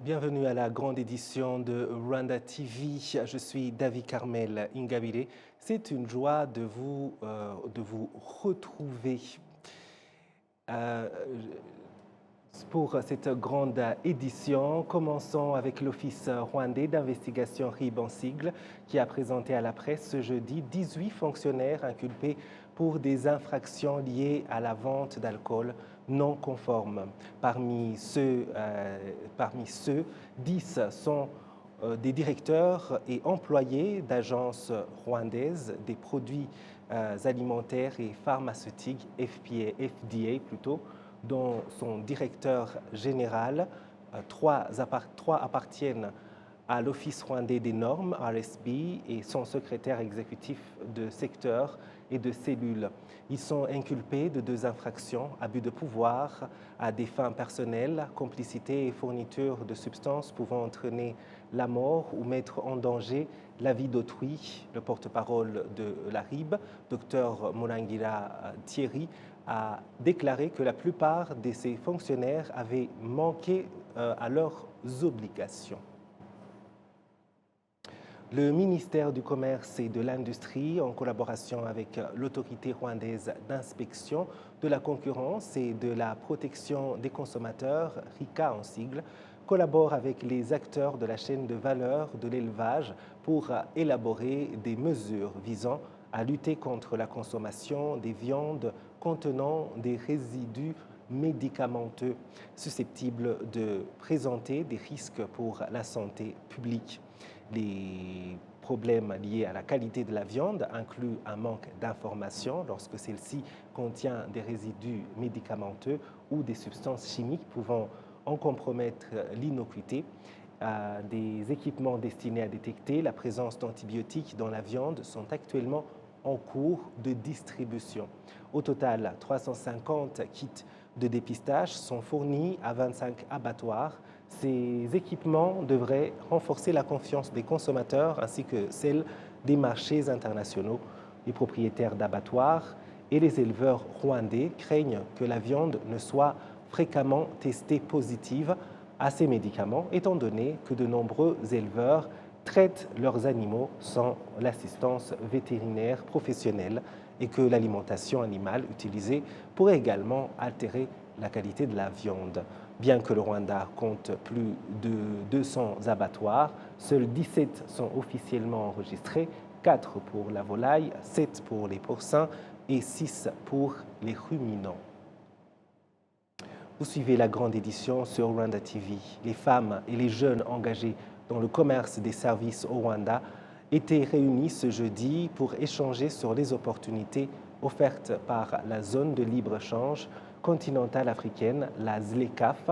Bienvenue à la grande édition de Rwanda TV. Je suis David Carmel Ingabire. C'est une joie de vous retrouver pour cette grande édition. Commençons avec l'Office rwandais d'investigation RIB en sigle qui a présenté à la presse ce jeudi 18 fonctionnaires inculpés pour des infractions liées à la vente d'alcool non conforme. Parmi ceux, 10 sont des directeurs et employés d'agences rwandaises des produits alimentaires et pharmaceutiques, FDA plutôt, dont son directeur général. Trois appartiennent à l'Office rwandais des normes, RSB, et son secrétaire exécutif de secteur et de cellule. Ils sont inculpés de 2 infractions, abus de pouvoir à des fins personnelles, complicité et fourniture de substances pouvant entraîner la mort ou mettre en danger la vie d'autrui. Le porte-parole de la RIB, Dr Morangira Thierry, a déclaré que la plupart de ces fonctionnaires avaient manqué à leurs obligations. Le ministère du Commerce et de l'Industrie, en collaboration avec l'autorité rwandaise d'inspection de la concurrence et de la protection des consommateurs, RICA en sigle, collabore avec les acteurs de la chaîne de valeur de l'élevage pour élaborer des mesures visant à lutter contre la consommation des viandes contenant des résidus médicamenteux susceptibles de présenter des risques pour la santé publique. Les problèmes liés à la qualité de la viande incluent un manque d'information lorsque celle-ci contient des résidus médicamenteux ou des substances chimiques pouvant en compromettre l'innocuité. Des équipements destinés à détecter la présence d'antibiotiques dans la viande sont actuellement en cours de distribution. Au total, 350 kits de dépistage sont fournis à 25 abattoirs. Ces équipements devraient renforcer la confiance des consommateurs ainsi que celle des marchés internationaux. Les propriétaires d'abattoirs et les éleveurs rwandais craignent que la viande ne soit fréquemment testée positive à ces médicaments, étant donné que de nombreux éleveurs traitent leurs animaux sans l'assistance vétérinaire professionnelle et que l'alimentation animale utilisée pourrait également altérer la qualité de la viande. Bien que le Rwanda compte plus de 200 abattoirs, seuls 17 sont officiellement enregistrés, 4 pour la volaille, 7 pour les porcins et 6 pour les ruminants. Vous suivez la grande édition sur Rwanda TV. Les femmes et les jeunes engagés dans le commerce des services au Rwanda étaient réunis ce jeudi pour échanger sur les opportunités offertes par la zone de libre-échange continentale africaine, la ZLECAf.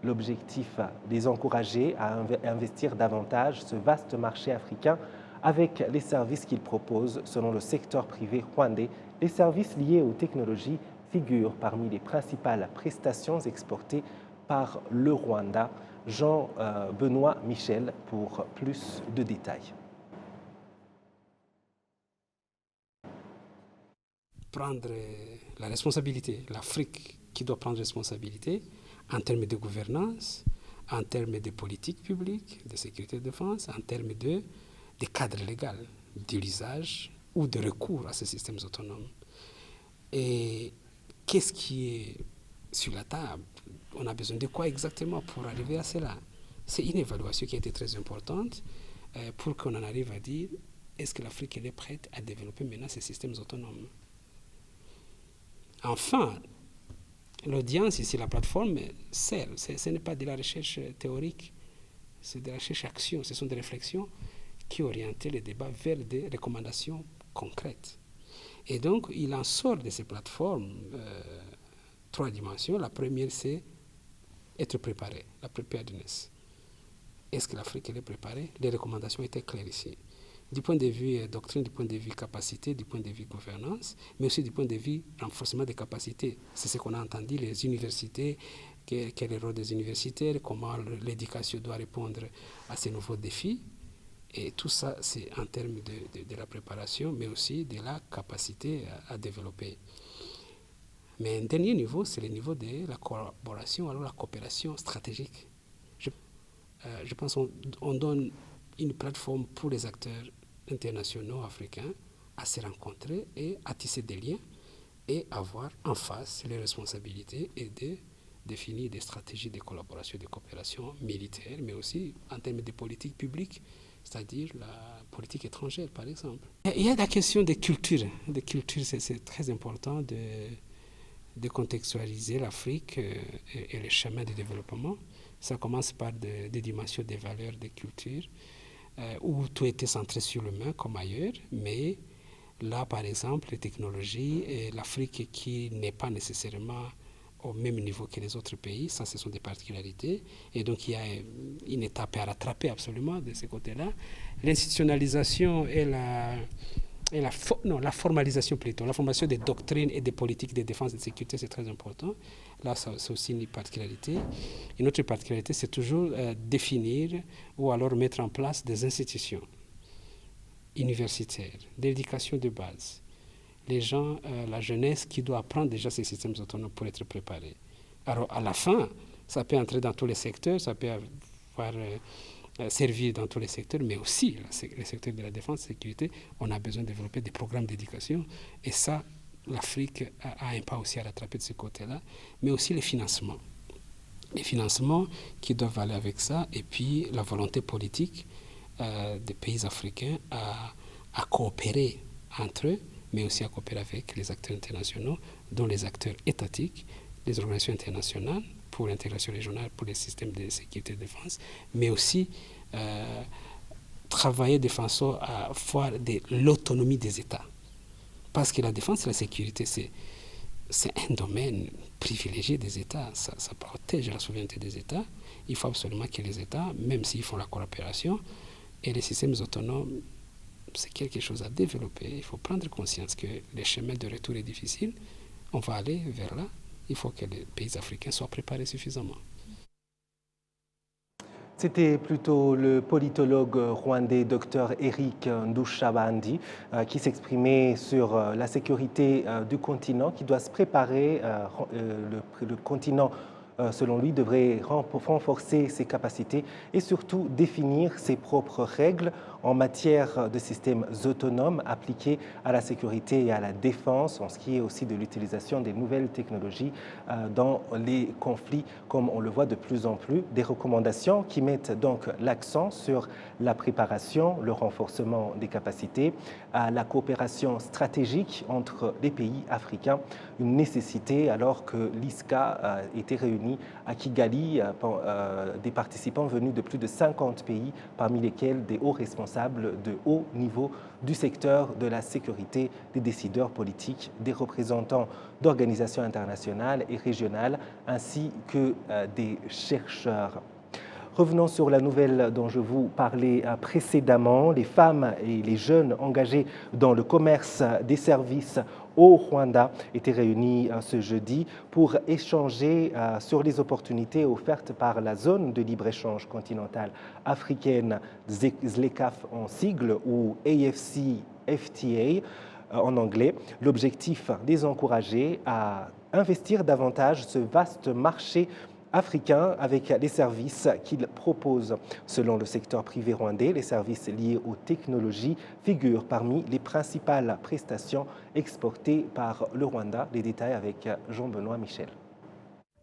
L'objectif, les encourager à investir davantage ce vaste marché africain avec les services qu'il propose selon le secteur privé rwandais. Les services liés aux technologies figurent parmi les principales prestations exportées par le Rwanda. Jean-Benoît Michel pour plus de détails. Prendre la responsabilité, l'Afrique qui doit prendre responsabilité en termes de gouvernance, en termes de politique publique, de sécurité et de défense, en termes de cadre légal, de l'usage ou de recours à ces systèmes autonomes. Et qu'est-ce qui est sur la table? On a besoin de quoi exactement pour arriver à cela? C'est une évaluation qui a été très importante pour qu'on en arrive à dire est-ce que l'Afrique est prête à développer maintenant ces systèmes autonomes? Enfin, l'audience ici, la plateforme, ce n'est pas de la recherche théorique, c'est de la recherche-action, ce sont des réflexions qui orientent le débat vers des recommandations concrètes. Et donc, il en sort de ces plateformes 3 dimensions. La première, c'est être préparé, la preparedness. Est-ce que l'Afrique est préparée? Les recommandations étaient claires ici. Du point de vue doctrine, du point de vue capacité, du point de vue gouvernance, mais aussi du point de vue renforcement des capacités. C'est ce qu'on a entendu, les universités, quel est le rôle des universitaires, comment l'éducation doit répondre à ces nouveaux défis. Et tout ça, c'est en termes de la préparation, mais aussi de la capacité à développer. Mais un dernier niveau, c'est le niveau de la collaboration, alors la coopération stratégique. je pense qu'on donne une plateforme pour les acteurs internationaux africains à se rencontrer et à tisser des liens et avoir en face les responsabilités et de définir des stratégies de collaboration et de coopération militaire, mais aussi en termes de politique publique, c'est-à-dire la politique étrangère, par exemple. Il y a la question des cultures. Des cultures, c'est très important de contextualiser l'Afrique et le chemin de développement. Ça commence par des dimensions des valeurs, des cultures, où tout était centré sur l'humain comme ailleurs, mais là, par exemple, les technologies, et l'Afrique qui n'est pas nécessairement au même niveau que les autres pays, ça, ce sont des particularités. Et donc, il y a une étape à rattraper absolument de ce côté-là. L'institutionnalisation et la formalisation plutôt, la formation des doctrines et des politiques de défense et de sécurité, c'est très important. Là, c'est aussi une particularité. Une autre particularité, c'est toujours définir ou alors mettre en place des institutions universitaires, d'éducation de base. Les gens, la jeunesse qui doit apprendre déjà ces systèmes autonomes pour être préparés. Alors, à la fin, ça peut entrer dans tous les secteurs, ça peut avoir servir dans tous les secteurs, mais aussi le secteur de la défense et de la sécurité, on a besoin de développer des programmes d'éducation. Et ça, l'Afrique a un pas aussi à rattraper de ce côté-là, mais aussi les financements. Les financements qui doivent aller avec ça, et puis la volonté politique des pays africains à coopérer entre eux, mais aussi à coopérer avec les acteurs internationaux, dont les acteurs étatiques, les organisations internationales pour l'intégration régionale, pour les systèmes de sécurité et de défense, mais aussi travailler de façon à voir l'autonomie des États. Parce que la défense et la sécurité, c'est un domaine privilégié des États. Ça protège la souveraineté des États. Il faut absolument que les États, même s'ils font la coopération, et les systèmes autonomes, c'est quelque chose à développer. Il faut prendre conscience que le chemin de retour est difficile. On va aller vers là. Il faut que les pays africains soient préparés suffisamment. C'était plutôt le politologue rwandais Dr Eric Ndushabandi qui s'exprimait sur la sécurité du continent qui doit se préparer. Le continent, selon lui, devrait renforcer ses capacités et surtout définir ses propres règles en matière de systèmes autonomes appliqués à la sécurité et à la défense, en ce qui est aussi de l'utilisation des nouvelles technologies dans les conflits, comme on le voit de plus en plus. Des recommandations qui mettent donc l'accent sur la préparation, le renforcement des capacités, la coopération stratégique entre les pays africains, une nécessité alors que l'ISCA était réunie à Kigali, des participants venus de plus de 50 pays, parmi lesquels des hauts responsables de haut niveau du secteur de la sécurité, des décideurs politiques, des représentants d'organisations internationales et régionales, ainsi que des chercheurs. Revenons sur la nouvelle dont je vous parlais précédemment. Les femmes et les jeunes engagés dans le commerce des services au Rwanda étaient réunis ce jeudi pour échanger sur les opportunités offertes par la zone de libre-échange continentale africaine, ZLECAf en sigle, ou AFCFTA en anglais. L'objectif, les encourager à investir davantage ce vaste marché africain avec les services qu'il propose. Selon le secteur privé rwandais, les services liés aux technologies figurent parmi les principales prestations exportées par le Rwanda. Les détails avec Jean-Benoît Michel.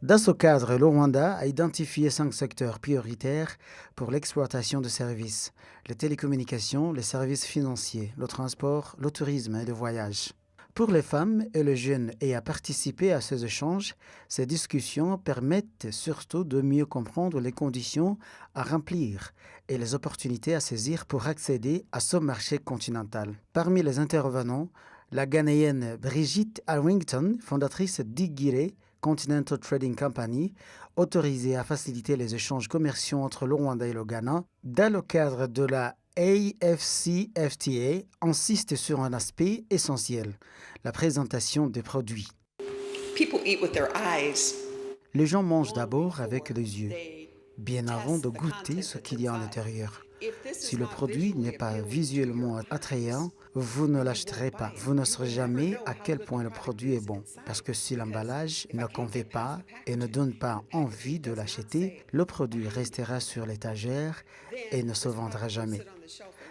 Dans ce cadre, le Rwanda a identifié 5 secteurs prioritaires pour l'exploitation de services: les télécommunications, les services financiers, le transport, le tourisme et le voyage. Pour les femmes et les jeunes ayant participé à ces échanges, ces discussions permettent surtout de mieux comprendre les conditions à remplir et les opportunités à saisir pour accéder à ce marché continental. Parmi les intervenants, la Ghanéenne Brigitte Harrington, fondatrice d'Igire Continental Trading Company, autorisée à faciliter les échanges commerciaux entre le Rwanda et le Ghana, dans le cadre de la AFCFTA, insiste sur un aspect essentiel: la présentation des produits. Les gens mangent d'abord avec les yeux. bien avant de goûter ce qu'il y a à l'intérieur. Si le produit n'est pas visuellement attrayant, vous ne l'achèterez pas. Vous ne saurez jamais à quel point le produit est bon. Parce que si l'emballage ne convainc pas et ne donne pas envie de l'acheter, le produit restera sur l'étagère et ne se vendra jamais.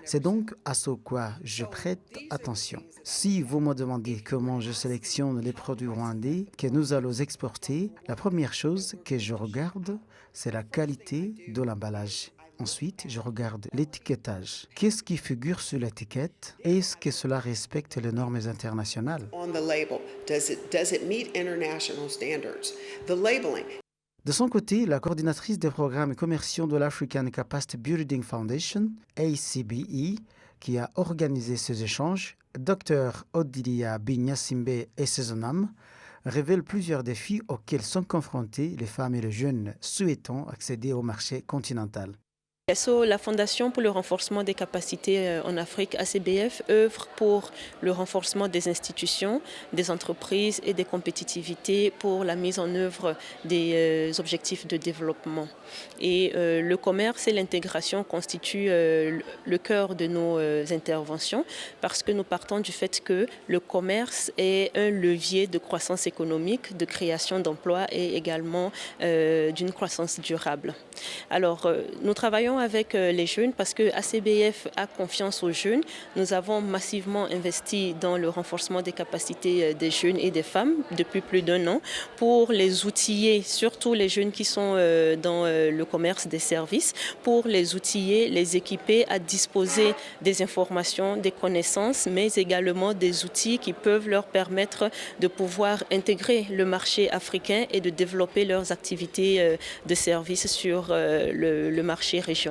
C'est donc à ce quoi je prête attention. Si vous me demandez comment je sélectionne les produits rwandais que nous allons exporter, la première chose que je regarde, c'est la qualité de l'emballage. Ensuite, je regarde l'étiquetage. Qu'est-ce qui figure sur l'étiquette? Est-ce que cela respecte les normes internationales? De son côté, la coordinatrice des programmes commerciaux de l'African Capacity Building Foundation, ACBE, qui a organisé ces échanges, Dr Odilia Binyasimbe Esezonam, révèle plusieurs défis auxquels sont confrontés les femmes et les jeunes souhaitant accéder au marché continental. La Fondation pour le renforcement des capacités en Afrique, ACBF, œuvre pour le renforcement des institutions, des entreprises et des compétitivités pour la mise en œuvre des objectifs de développement. Et le commerce et l'intégration constituent le cœur de nos interventions parce que nous partons du fait que le commerce est un levier de croissance économique, de création d'emplois et également d'une croissance durable. Alors, nous travaillons avec les jeunes parce que ACBF a confiance aux jeunes. Nous avons massivement investi dans le renforcement des capacités des jeunes et des femmes depuis plus d'1 an pour les outiller, surtout les jeunes qui sont dans le commerce des services, pour les outiller, les équiper à disposer des informations, des connaissances, mais également des outils qui peuvent leur permettre de pouvoir intégrer le marché africain et de développer leurs activités de services sur le marché régional.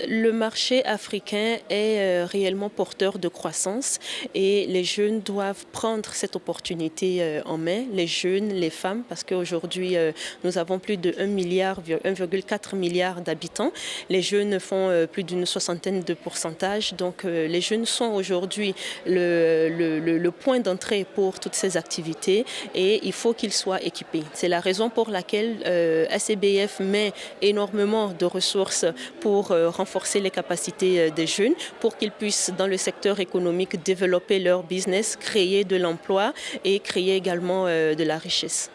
Le marché africain est réellement porteur de croissance et les jeunes doivent prendre cette opportunité en main, les jeunes, les femmes, parce qu'aujourd'hui nous avons plus de 1,4 milliard d'habitants. Les jeunes font plus d'une soixantaine de pourcentages, donc les jeunes sont aujourd'hui le point d'entrée pour toutes ces activités et il faut qu'ils soient équipés. C'est la raison pour laquelle ACBF met énormément de ressources pour renforcer les capacités des jeunes pour qu'ils puissent dans le secteur économique développer leur business, créer de l'emploi et créer également de la richesse.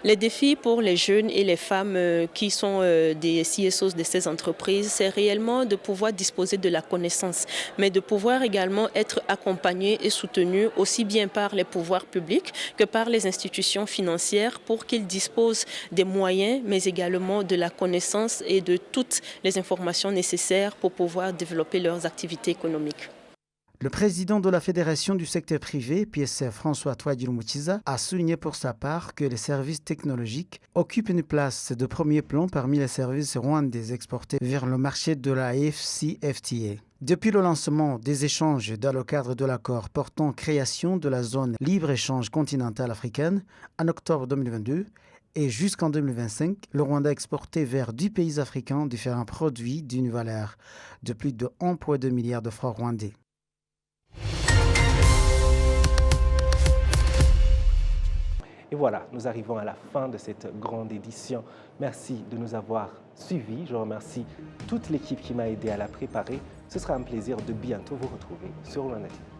Les défis pour les jeunes et les femmes qui sont des CSOs de ces entreprises, c'est réellement de pouvoir disposer de la connaissance, mais de pouvoir également être accompagnés et soutenus aussi bien par les pouvoirs publics que par les institutions financières pour qu'ils disposent des moyens, mais également de la connaissance et de toutes les informations nécessaires pour pouvoir développer leurs activités économiques. Le président de la Fédération du secteur privé, PSF François Twadjirumuchiza, a souligné pour sa part que les services technologiques occupent une place de premier plan parmi les services rwandais exportés vers le marché de la FCFTA. Depuis le lancement des échanges dans le cadre de l'accord portant création de la zone libre-échange continentale africaine en octobre 2022, et jusqu'en 2025, le Rwanda a exporté vers 10 pays africains différents produits d'une valeur de plus de 1,2 milliard de francs rwandais. Et voilà, nous arrivons à la fin de cette grande édition. Merci de nous avoir suivis. Je remercie toute l'équipe qui m'a aidé à la préparer. Ce sera un plaisir de bientôt vous retrouver sur Rwanda TV.